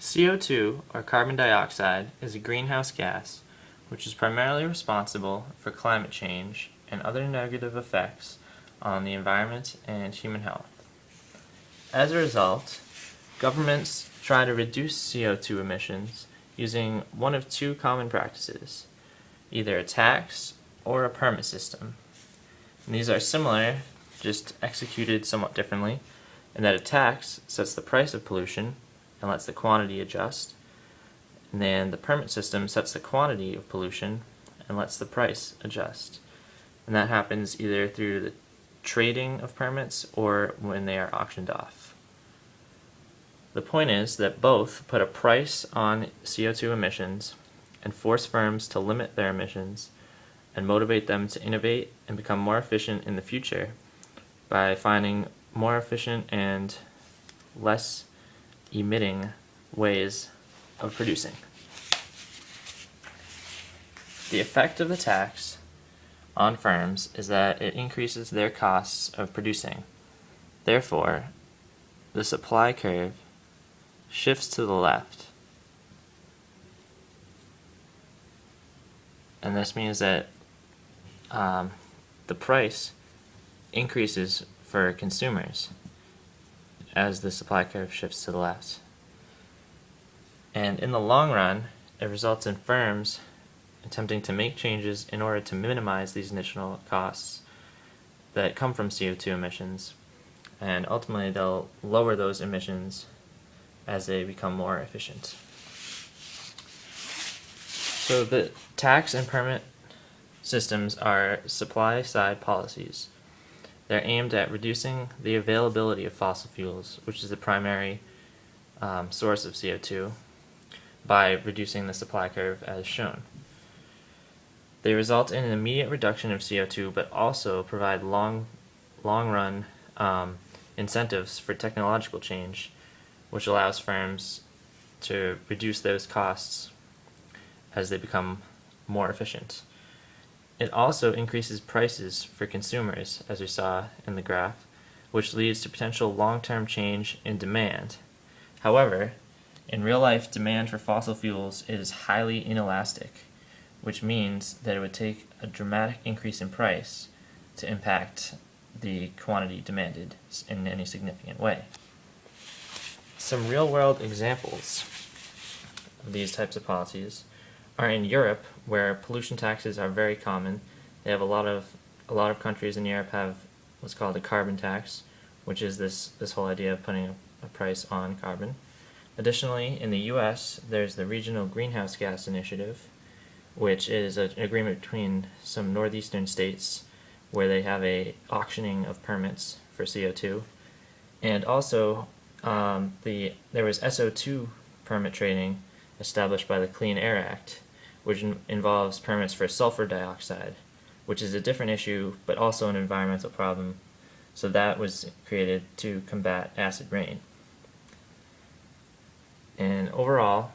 CO2, or carbon dioxide, is a greenhouse gas which is primarily responsible for climate change and other negative effects on the environment and human health. As a result, governments try to reduce CO2 emissions using one of two common practices, either a tax or a permit system. And these are similar, just executed somewhat differently, in that a tax sets the price of pollution and lets the quantity adjust, and then the permit system sets the quantity of pollution and lets the price adjust. And that happens either through the trading of permits or when they are auctioned off. The point is that both put a price on CO2 emissions and force firms to limit their emissions and motivate them to innovate and become more efficient in the future by finding more efficient and less emitting ways of producing. The effect of the tax on firms is that it increases their costs of producing. Therefore, the supply curve shifts to the left. And this means that the price increases for consumers as the supply curve shifts to the left. And in the long run, it results in firms attempting to make changes in order to minimize these additional costs that come from CO2 emissions, and ultimately they'll lower those emissions as they become more efficient. So the tax and permit systems are supply-side policies. They're aimed at reducing the availability of fossil fuels, which is the primary source of CO2, by reducing the supply curve as shown. They result in an immediate reduction of CO2, but also provide long-run incentives for technological change, which allows firms to reduce those costs as they become more efficient. It also increases prices for consumers, as we saw in the graph, which leads to potential long-term change in demand. However, in real life, demand for fossil fuels is highly inelastic, which means that it would take a dramatic increase in price to impact the quantity demanded in any significant way. Some real-world examples of these types of policies are in Europe, where pollution taxes are very common. They have a lot of countries in Europe have what's called a carbon tax, which is this whole idea of putting a price on carbon. Additionally, in the U.S., there's the Regional Greenhouse Gas Initiative, which is an agreement between some northeastern states where they have a auctioning of permits for CO2. And also, there was SO2 permit trading established by the Clean Air Act, which involves permits for sulfur dioxide, which is a different issue but also an environmental problem. So that was created to combat acid rain. And overall,